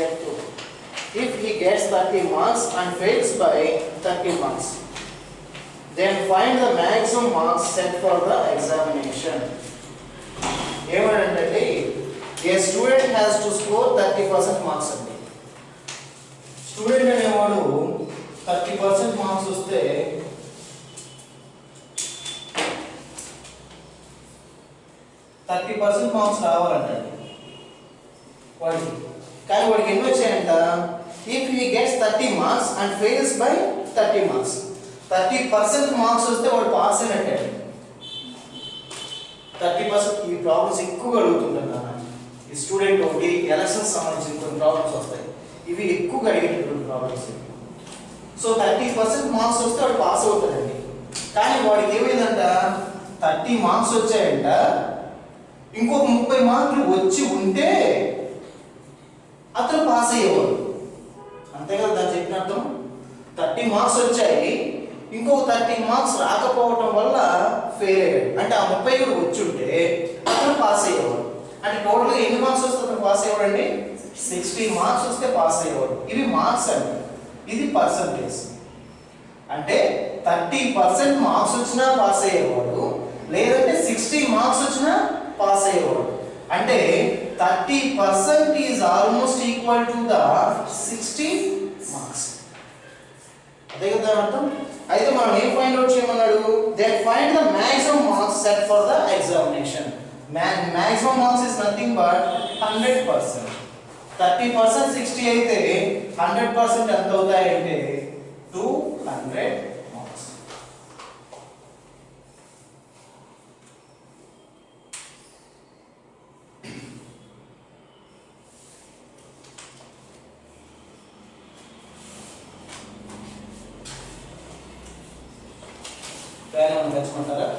get through. If he gets 30 marks and fails by 30 marks, then find the maximum marks set for the examination. ఏమంటే a student has to score 30% marks అండి. Student అనేవాడు 30% marks వస్తే 30% marks రావాలంటండి వాడికి. కానీ వాడికి ఎన్ని వచ్చాయంట? If he gets 30 marks and fails by 30 marks, 30% marks వస్తే వాడు పాస్ అయినట్టే. 30% ఈ ప్రాబ్లమ్స్ ఎక్కువగా అడుగుతుంటారు ఈ స్టూడెంట్. ఒకటి ఎలక్షన్స్ సంబంధించిన కొన్ని ప్రాబ్లమ్స్ వస్తాయి, ఇవి ఎక్కువగా అడిగేటటువంటి ప్రాబ్లమ్స్. సో 30% మార్క్స్ వస్తే వాడు పాస్ అవుతాడండి. కానీ వాడికి ఏమైందంట, 30 మార్క్స్ వచ్చాయంట, ఇంకొక 30 మార్కులు వచ్చి ఉంటే అతను పాస్ అయ్యేవాడు. అంతే కదా దాన్ని చెప్పిన అర్థం. 30 మార్క్స్ వచ్చాయి, ఇంకొక 30 మార్క్స్ రాకపోవటం వల్ల ఫెయిల్ అయ్యాడు. అంటే ఆ 30 కూడా వచ్చి ఉంటే అతను పాస్ అయ్యేవాడు. అంటే టోటల్గా ఎన్ని మార్క్స్ వస్తే అతను పాస్ అయ్యేవాడు అండి? 60 మార్క్స్ వస్తే పాస్ అయ్యేవాడు. ఇవి మార్క్స్ అండి, ఇది పర్సంటేజ్. అంటే 30% మార్క్స్ వచ్చినా పాస్ అయ్యేవాడు, లేదంటే 60 మార్క్స్ వచ్చినా పాస్ అయ్యేవాడు. అంటే 30% is almost equal to the 60 marks. అదే కదా అర్థం. అయితే మనం ఏం ఫైండ్ అవుట్ చేయమన్నాడు? Then find the maximum marks set for the examination. Maximum marks is nothing but 100%. 30% 60 అయితే 100% ఎంత అవుతాయంటే 200 మార్క్స్. దాన్ని తెచ్చుకుంటారా?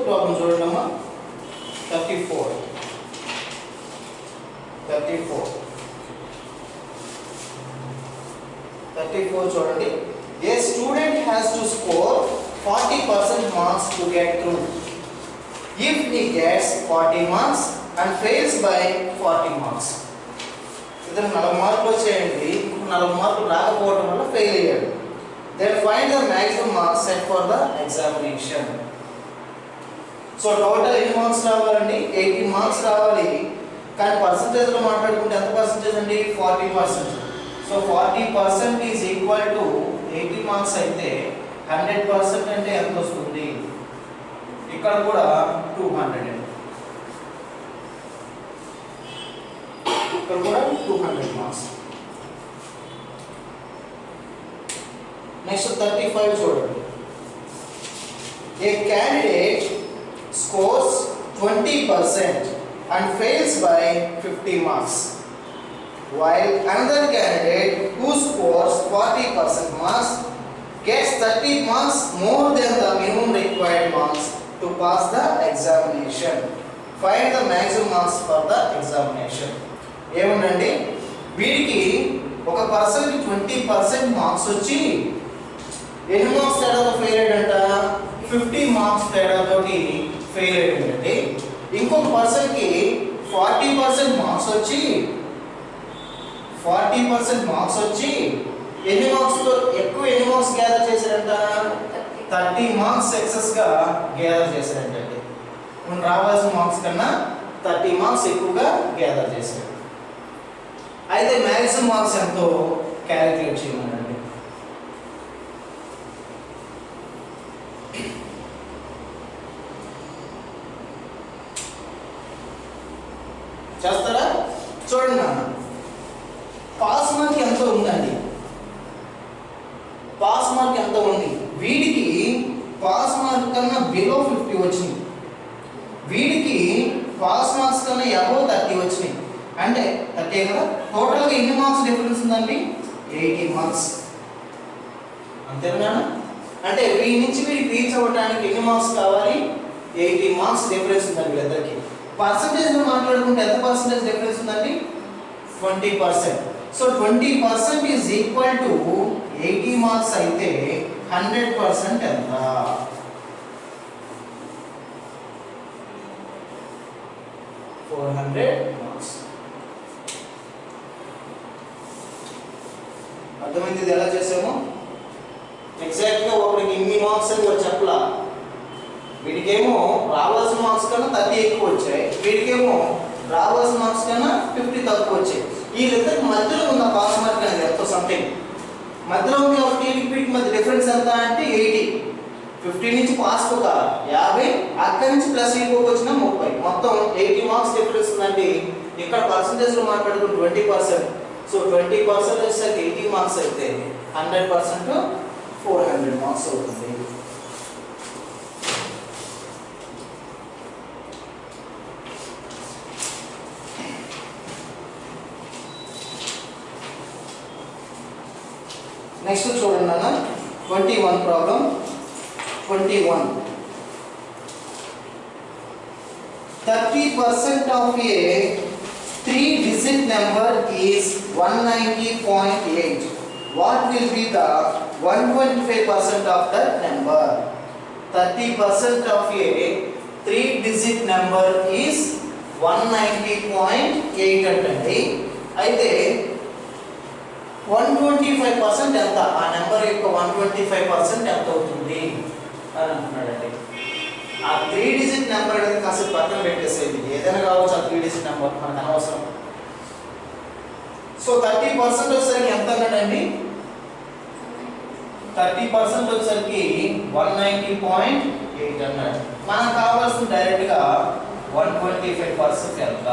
ప్రాబ్లం చూడండమ్మా. 34 చూడండి. A student has to score 40% marks to get through. If he gets 40 marks and fails by 40 marks. ఇతను 40 మార్కులు వచ్చేయండి, 40 మార్కులు రాకపోవడం వల్ల ఫెయిల్ అయ్యాడు. Then find the maximum marks set for the examination. So total ఎన్ని మార్క్స్ రావాలండి? 80 మార్క్స్ రావాలి. కానీ పర్సంటేజ్లో మాట్లాడుకుంటే ఎంత పర్సంటేజ్ అండి? 40%. So 40% is equal to 80 marks అయితే 100% అంటే ఎంత వస్తుంది? ఇక్కడ కూడా 200 అండి. ఇక్కడ కూడా 200 మార్క్స్. నెక్స్ట్ 35 చూడండి. ఏ candidate scores 20% and fails by 50 marks, while another candidate who scores 40% marks gets 30 marks more than the minimum required marks to pass the examination. Find the maximum marks for the examination. ఏమండి వీడికి ఒక పర్సన్కి 20% marks వచ్చి ఎన్ని marks తేడాతో fail అయ్యాడంట? 50 marks తేడాతోటి fail అయ్యాడంటే. ఇంకొక పర్సన్కి 40% మార్క్స్ వచ్చి 40% మార్క్స్ వచ్చి ఎన్ని మార్క్స్తో ఎక్కువ ఎన్ని మార్క్స్ గ్యాదర్ చేశాడంట? 30 మార్క్స్ ఎక్సెస్గా గ్యాదర్ చేశాడంటే. మనం రావాల్సిన మార్క్స్ కన్నా 30 మార్క్స్ ఎక్కువగా గ్యాదర్ చేశాడు. అయితే మ్యాక్సిమం మార్క్స్ ఎంతో క్యాలిక్యులేట్ చేయమనండి. చేస్తారా? చూడండి నాన్న, పాస్ మార్క్ ఎంత ఉందండి? పాస్ మార్క్ ఎంత ఉంది? వీడికి పాస్ మార్క్ కన్నా బిలో 50 వచ్చింది, వీడికి పాస్ మార్క్స్ కన్నా అబోవ్ 30 వచ్చినాయి. అంటే 30 కదా. టోటల్గా ఎన్ని మార్క్స్ డిఫరెన్స్ ఉందండి? 80 మార్క్స్. అంతేనా? అంటే వీడి నుంచి వీడికి రీచ్ అవ్వడానికి ఎన్ని మార్క్స్ కావాలి? 80 మార్క్స్ డిఫరెన్స్ ఉందండి వీళ్ళిద్దరికి. పర్సంటేజ్ మాట్లాడుకుంటే ఎంత పర్సంటేజ్ డిఫరెన్స్ ఉందండి? 20%. So 20% is equal to 80 marks అయితే 100% ఎంత? మార్క్స్. అర్థమైంది ఇది ఎలా చేసాము? ఎగ్జాక్ట్ గా ఒకరికి ఇన్ని మార్క్స్ అని కూడా చెప్పలా. వీడికేమో రావాల్సిన మార్క్స్ కన్నా 30 ఎక్కువ వచ్చాయి, వీడికేమో రావాల్సిన మార్క్స్ కన్నా 50 తక్కువ వచ్చాయి. వీళ్ళిద్దరికి మధ్యలో ఉన్న పాస్ మార్క్ అనేది ఎంతో సంథింగ్ మధ్యలో ఉంది కాబట్టి వీటికి మధ్య డిఫరెన్స్ ఎంత అంటే 80. 50 నుంచి పాస్ ఒక 50, అక్కడి నుంచి ప్లస్ ఇంకోకి వచ్చిన 30, మొత్తం 80 మార్క్స్ డిఫరెన్స్ ఉందండి. ఇక్కడ పర్సంటేజ్ లో మాట్లాడుకుంటే 20%. సో 20% వచ్చేసరికి 80 మార్క్స్ అయితే 100% 400 మార్క్స్ అవుతుంది. నెక్స్ట్ చూడండి అన్న 21 problem. 21 30% of a 3-digit number is 190.8. What will be the 125% of that number? 30% of a 3-digit number is 190.8 అంటండి. అయితే 125% ఎంత? ఆ నెంబర్ యొక్క 125% ఎంత అవుతుంది అని అంటున్నాడండి. ఆ 3 డిజిట్ నెంబర్ అనేది కాసేపు పక్కన పెట్టేసేది, ఏదైనా కావచ్చు ఆ 3 డిజిట్ నెంబర్ మనకు అనవసరం. సో 30% వచ్చేసరికి ఎంత అన్నాడండి? 30% వచ్చేసరికి 190.8 అన్నాడు. మనకు కావాల్సిన డైరెక్ట్ గా 125% ఎంత?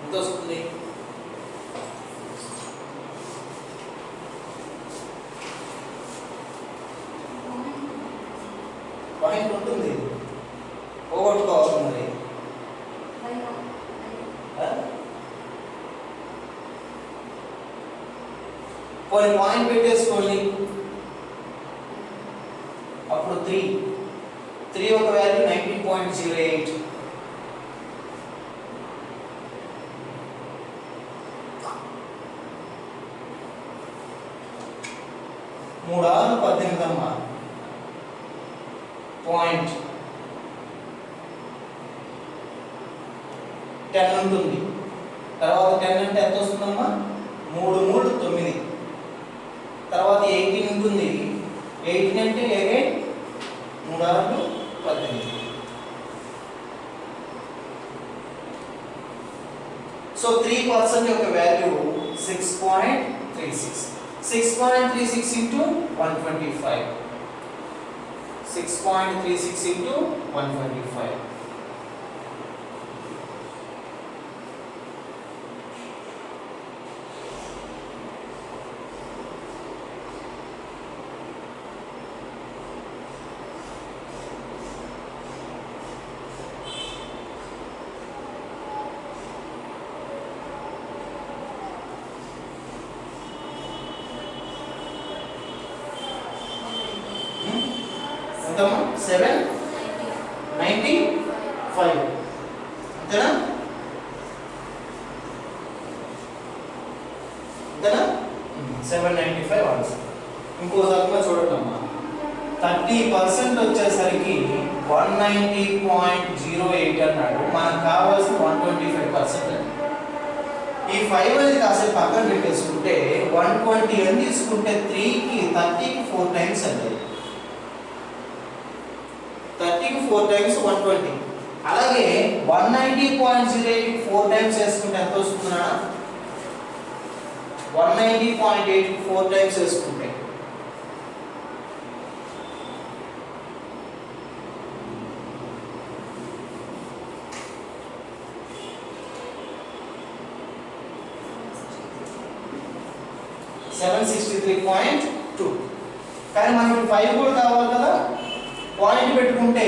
ఎంత వస్తుంది? పాయింట్ ఉంటుంది, పోగొట్టుకోవాలి మరి. పోనీ పాయింట్ పెట్టేసుకోండి, అప్పుడు 3 ఒక వాల్యూ 90.08. మూడు 6 18 అమ్మా. పాయింట్ 10 ఉంటుంది. తర్వాత 10 అంటే ఎంత వస్తుందమ్మా? 3 3 9. తర్వాత 18 ఉంటుంది. 18 అంటే 11 3 6 18. సో 3% యొక్క వాల్యూ 6.36. 6.36 into 125. 6.36 into 125. ఎంతమ్మా? 795 అంతేనా? అంతేనా? 795 ఆన్సర్. ఇంకోసారి చూడండి అమ్మా, 30% వచ్చేసరికి 190.08 అన్నాడు. మనకు కావాల్సిన 125%. ఈ 5 అనేది కాసేపు పక్కన పెట్టేసుకుంటే 120 అని తీసుకుంటే 3కి 30కి 4 టైమ్స్ అండి. 30కి 4 టైమ్స్ 120. అలాగే 190.08కి 4 టైమ్స్ వేసుకుంటే ఎంత వస్తుందా? 190.8కి 4 టైమ్స్ వేసుకుంటే 763.2. కానీ మనకి 5 కూడా కావాలి కదా, పాయింట్ పెట్టుకుంటే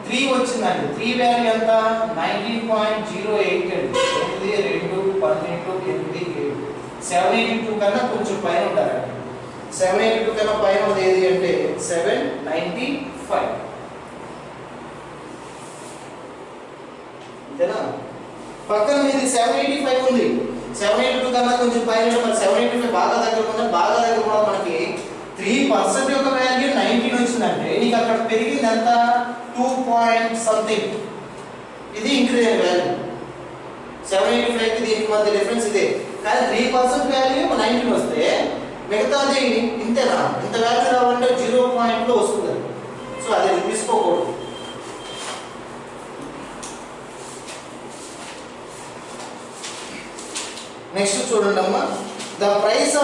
3 వచ్చిందండి. 3 వాల్యూ ఎంత? 19.08 అండి. 2 12 8 7. 782 కన్నా కొంచెం పైన ఉండాలండి. 782 కన్నా పైన ఉంది ఏది అంటే 795. అంతేనా? పక్కన మీది 785 ఉంది. 782 కన్నా కొంచెం పైన ఉంటే మరి 785 బాగా దగ్గర ఉంది. బాగా దగ్గర కూడా మనకి 3% యొక్క వాల్యూ 19 వచ్చిందంటే నీకు అక్కడ పెరిగింది ఎంత? 2 పాయింట్ సంథింగ్. ఇది ఇంక్రీజ్ అయిన వాల్యూ. 785 కి దీనికి మధ్య డిఫరెన్స్ ఇదే. కానీ 3% వాల్యూ 19 వస్తే మిగతాది ఇంతేనా? ఇంత వాల్యూ రావాలంటే 0 పాయింట్ లో వస్తుంది. సో అది తీసుకోకూడదు. నెక్స్ట్ చూడండి అమ్మా, the price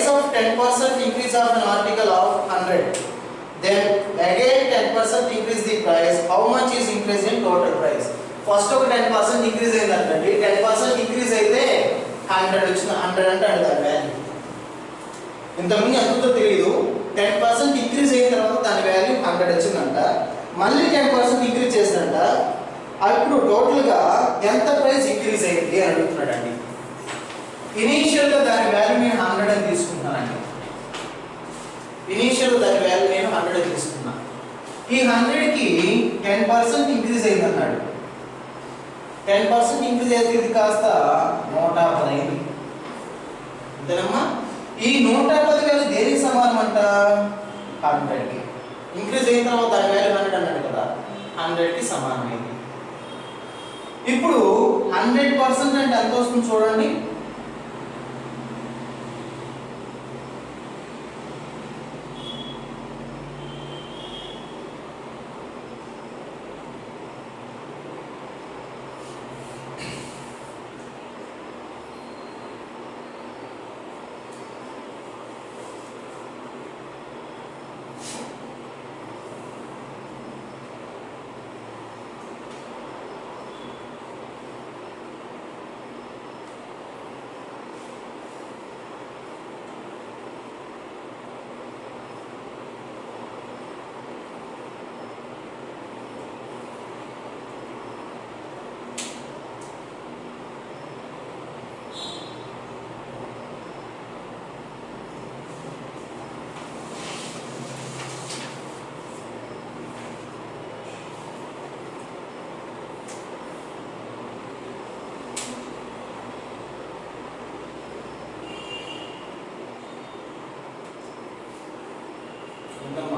of 10% increase of an article of 100, then again 10% increase the price. How much is increase in total price? First ఒక 10% ఇంక్రీజ్ అయిందంటండి. 10% ఇంక్రీజ్ అయితే 100 వచ్చిన 100 అంటే దాని వాల్యూ. ఇంతకుముందు ఎంతో తెలియదు. 10% ఇంక్రీజ్ అయిన తర్వాత దాని వాల్యూ 100 వచ్చిందంట. మళ్ళీ 10% ఇంక్రీజ్ చేసినంట. అప్పుడు టోటల్గా ఎంత ప్రైస్ ఇంక్రీజ్ అయింది అని అడుగుతున్నాడండి. ఇనీషియల్గా దాని వాల్యూ నేను 100 అని తీసుకుంటున్నానండి. ఇనీషియల్గా దాని వాల్యూ నేను 100 అని తీసుకున్నాను. ఈ 100కి 10% ఇంక్రీజ్ అయింది అన్నాడు. 10% ఇంక్రీజ్ అయితే ఇది కాస్త 110 అయింది. అంతేనమ్మా? ఈ 110 వాల్యూ దేనికి సమానం అంట? 100కి. ఇంక్రీజ్ అయిన తర్వాత దాని వాల్యూ 100 అన్నాడు కదా, 100కి సమానమైంది. ఇప్పుడు 100% అంటే ఎంత వస్తుంది చూడండి.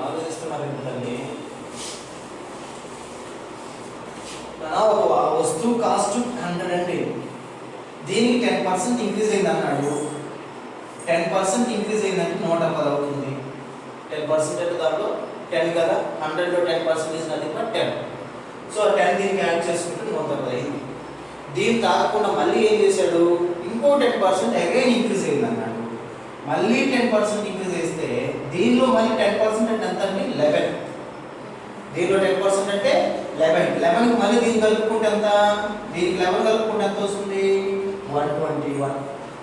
ఆలోచిస్తున్నారు ఏంటండి, ఒక వస్తువు కాస్ట్ 100 అండి. దీనికి 10% ఇంక్రీజ్ అయింది అన్నాడు. 10% ఇంక్రీజ్ అయిందంటే 110 అవుతుంది. 10% అంటే దాంట్లో 10 కదా, 100లో 10% ఇస్ నథింగ్ బట్ 10. సో 10 దీనికి యాడ్ చేసుకుంటే 110 అయింది. దీన్ని తాగకుండా మళ్ళీ ఏం చేశాడు? ఇంకో 10% అగైన్ ఇంక్రీజ్ అయింది అన్నాడు. మళ్ళీ 10% ఇంక్రీజ్ చేస్తే దీనిలో మళ్ళీ 10% అంటే ఎంత అండి? 11. దీనిలో 10% అంటే 11. 11కి మళ్ళీ దీన్ని కలుపుకుంటే ఎంత? దీనికి 11 కలుపుకుంటే ఎంత వస్తుంది? 121.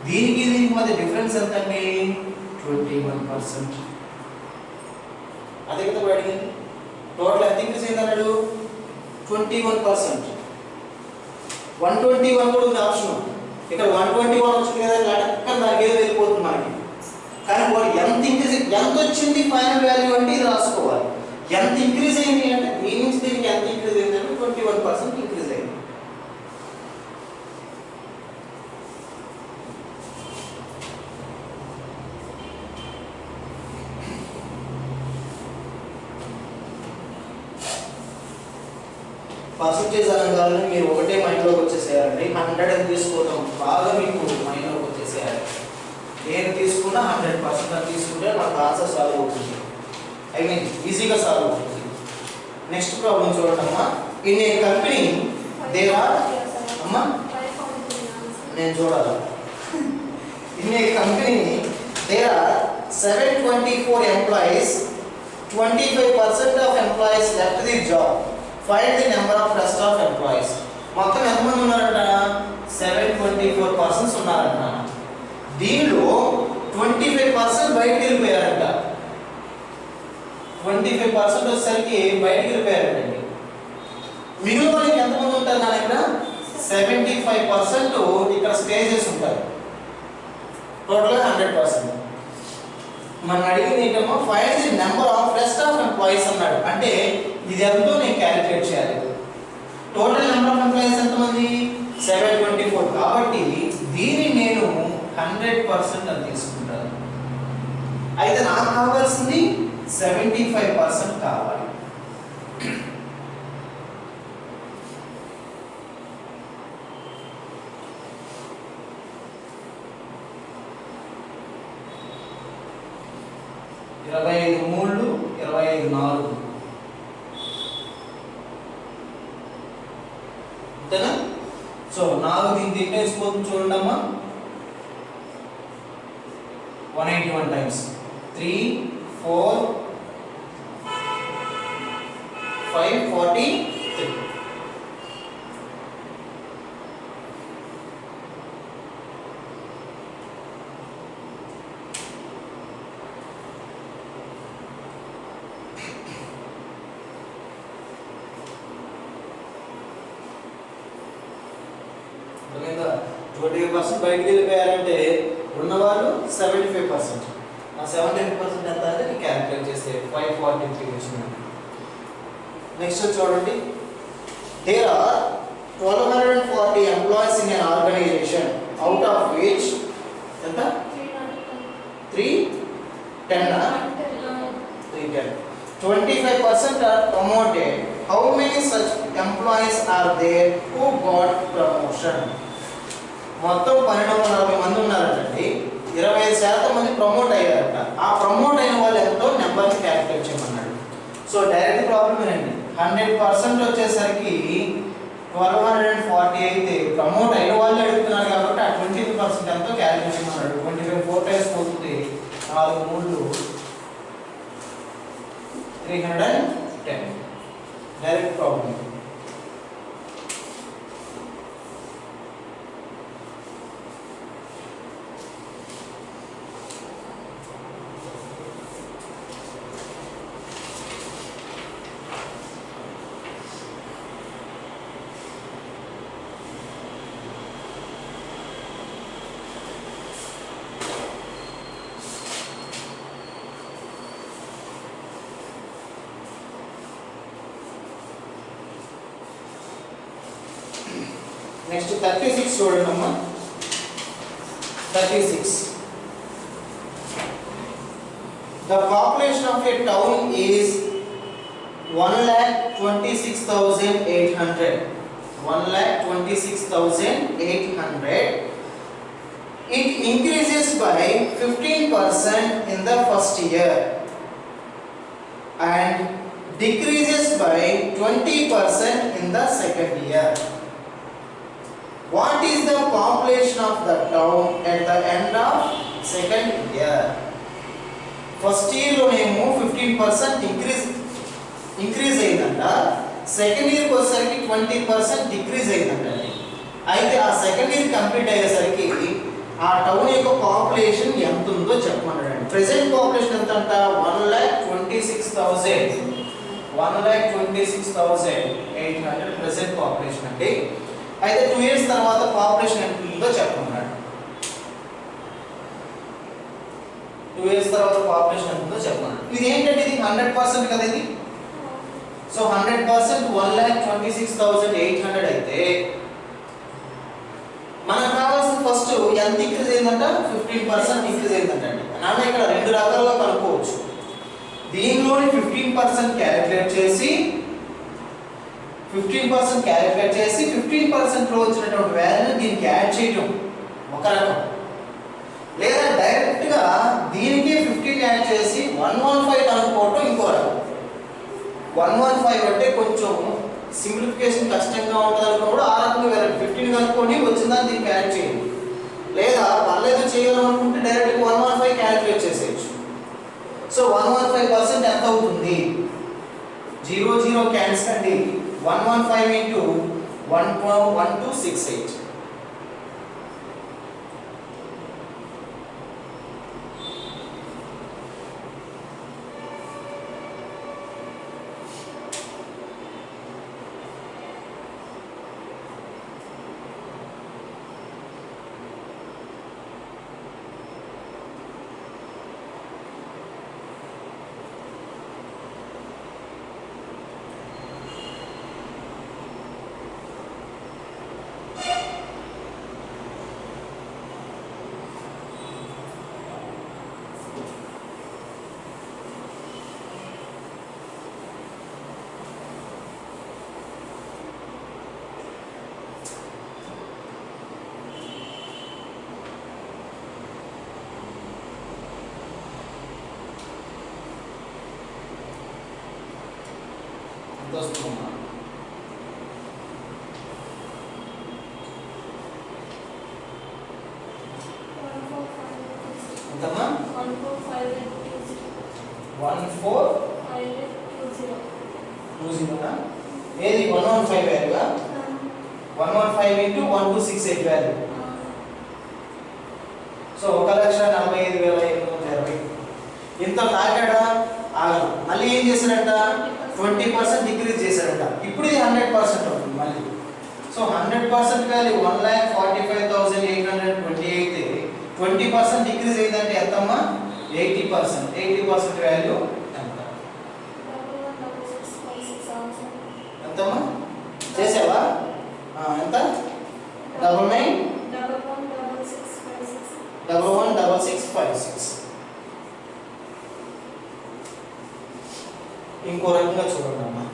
దీనికి మధ్య డిఫరెన్స్ ఎంత అండి? 21%. అదే కదా అడిగింది. టోటల్ ఎంత ఇంక్రీజ్ అయింది అన్నాడు? 21%. 121 కూడా ఉంది ఆప్షన్. ఇక్కడ 121 వచ్చింది కదా, అక్కడ దానికి ఏదో వెళ్ళిపోతుంది మనకి. కానీ వాడు ఎంత ఇంక్రీజ్, ఎంత వచ్చింది ఫైనల్ వాల్యూ అంటే ఇది రాసుకోవాలి. ఎంత ఇంక్రీజ్ అయింది అంటే దీని నుంచి దీనికి ఎంత ఇంక్రీజ్ అయింది అంటే 21% ఇంక్రీజ్ అయింది. పర్సంటేజ్ అనగానే మీరు ఒకటే మైండ్లోకి వచ్చేసేయాలండి. 100 అని తీసుకోవడం బాగా మీకు మైండ్లోకి వచ్చేసేయాలి. నేను తీసుకున్నా 100% అని తీసుకుంటే మనకు ఆన్సర్ సాల్వ్ అవుతుంది. ఐ మీన్ ఈజీగా సాల్వ్ అవుతుంది. నెక్స్ట్ ప్రాబ్లం చూడండి అమ్మా. In a company there are అమ్మా నేను చూడాలి. In a company there are 724 employees. 25% of employees left the job. Find the number of rest of employees. మొత్తం ఎంతమంది ఉన్నారంట? 724 పర్సన్స్ ఉన్నారంట. దీనిలో 25% బయటికి వెళ్ళిపోయారంట. 25% వచ్చేసరికి బయటికి వెళ్ళిపోయారండి. మిగిలిన వాళ్ళకి ఎంతమంది ఉంటారు నా దగ్గర? 75% ఇక్కడ స్టే చేసి ఉంటారు. టోటల్గా 100%. మనం అడిగింది ఏంటమ్మా, find the number of rest of employees అన్నాడు. అంటే ఇది ఎంతో నేను క్యాలిక్యులేట్ చేయాలి. టోటల్ నెంబర్ ఆఫ్ ఎంప్లాయీస్ ఎంతమంది? 724. కాబట్టి దీన్ని నేను 100% అని తీసుకుంటాను. అయితే నాకు కావాల్సింది 75% కావాలి. ఇరవై 25 3 25 4 అంతేనా? సో 4 దీన్ని తిట్టేసిపోతుంది చూడండమ్మా. 181 times 3 4 5 43. లేదా 25% బయటికి వెళ్ళిపోయారంటే ఉన్నవాళ్ళు 75%. ఆ 75% ఎంత అంటే క్యాలిక్యులేట్ చేస్తే 543 వచ్చింది. నెక్స్ట్ చూడండి, there are 1240 employees in an organization, out of which ఎంత 310 25% are promoted. How many such employees are there who got promotion? మొత్తం 1240 మంది ఉన్నారండి. 25% మంది ప్రమోట్ అయ్యారట. ఆ ప్రమోట్ అయిన వాళ్ళు ఎంతో నెంబర్ని క్యాలిక్యులేట్ చేయమన్నాడు. సో డైరెక్ట్ ప్రాబ్లం ఏంటండి, 100% వచ్చేసరికి 1240 అయితే ప్రమోట్ అయిన వాళ్ళు అడుగుతున్నారు కాబట్టి ఆ 20% ఎంతో క్యాలిక్యులేట్ చేయమన్నాడు. 25 4 times పోతుంది, 4 3 310. Direct problem. నెక్స్ట్ 36 చూడండి అమ్మా. 36. The population of a town is 1,26,800. 1,26,800. It increases by 15% in the first year and decreases by 20% in the second year. What is the population of the town at the end of second year? First year లో నేమో 15% increase అయిందంట. Second ఇయర్కి వచ్చేసరికి 20% decrease అయిందంట. అయితే ఆ second year complete అయ్యేసరికి ఆ టౌన్ యొక్క పాపులేషన్ ఎంత ఉందో చెప్పమన్నాడు. ప్రెసెంట్ పాపులేషన్ ఎంత అంట? 1,26,800 ప్రెసెంట్ పాపులేషన్ అండి. అయితే 2 years తర్వాత పాపులేషన్ ఎంత ఉందో చెప్పమన్నాడు. 2 years తర్వాత పాపులేషన్ ఎంత ఉందో చెప్పమన్నాడు. ఇది ఏంటంటే ఇది 100% కదా ఇది. సో 100% 1,26,800 అయితే మనకు కావాల్సిన ఫస్ట్ ఎంత ఇంక్రీజ్ అయిందంట? 15% ఇంక్రీజ్ అయిందంట అండి. నాన్న ఇక్కడ రెండు రకాలుగా కనుక్కోవచ్చు. దీనిలోని 15% క్యాలిక్యులేట్ చేసి 15% లో వచ్చినటువంటి వాల్యూ దీనికి యాడ్ చేయడం ఒక రకం. లేదా డైరెక్ట్గా దీనికి 15 యాడ్ చేసి 115 అనుకోవటం ఇంకో రకం. 115 అంటే కొంచెం సింప్లిఫికేషన్ కష్టంగా ఉంటుంది అనుకున్నప్పుడు ఆ రకంగా వెళ్ళండి. 15 కనుక్కొని వచ్చిందని దీనికి యాడ్ చేయండి. లేదా పర్లేదు చేయాలనుకుంటే డైరెక్ట్గా 115 క్యాలిక్యులేట్ చేసేయచ్చు. సో 115% ఎంత అవుతుంది? 0 0 క్యాన్సిల్ అండి. 115 into 1268. ఎంత వస్తుందమ్మా? ఎంతమ్మా? 14,520. ఏది 115 వాల్యూగా? 115 ఇంటూ 1268 వాల్యూ. సో 1,45,820. ఇంత తాకాడా ఆగదు. మళ్ళీ ఏం చేశాడంట? 20% డిక్రీజ్ చేశాడంట. ఇప్పుడు ఇది 100% అవుతుంది మళ్ళీ. సో 100% వాల్యూ 1,45,820 అయితే 20% డిక్రీజ్ అయిందంటే ఎంతమ్మా? 80%. 80% వాల్యూ ఎంత? ఎంతమ్మా చేసావా? ఎంత? 99116656. ఇంకో రకంగా చూడండి అమ్మా.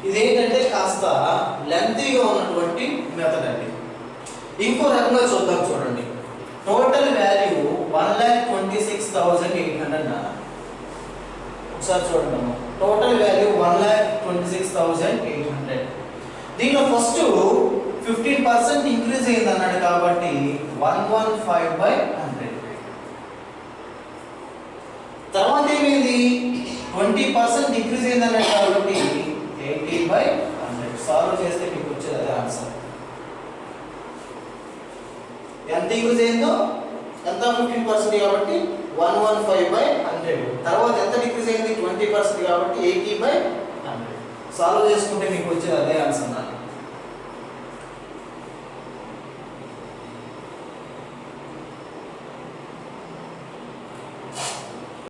ఇదేంటంటే కాస్త లెంతీగా ఉన్నటువంటి మెథడ్ అండి. ఇంకో రకంగా చూద్దాం చూడండి. Total value 1,26,800. ఒకసారి చూడండి అమ్మా. Total value 1,26,800. దీనిలో ఫస్ట్ 15% ఇంక్రీజ్ అయింది అన్నాడు కాబట్టి 115/100. తర్వాత ఏమైంది? 20% డిక్రీజ్ అయింది అన్నాడు కాబట్టి 80/100. సాల్వ్ చేస్తే మీకు వచ్చేది అదే ఆన్సర్. ఎంత ఇంక్రీజ్ అయిందో ఎంత? 15% కాబట్టి 115/100. తర్వాత ఎంత డిక్రీజ్ అయింది? 20% కాబట్టి 80/100. సాల్వ్ చేసుకుంటే మీకు వచ్చేది అదే ఆన్సర్ నాకు.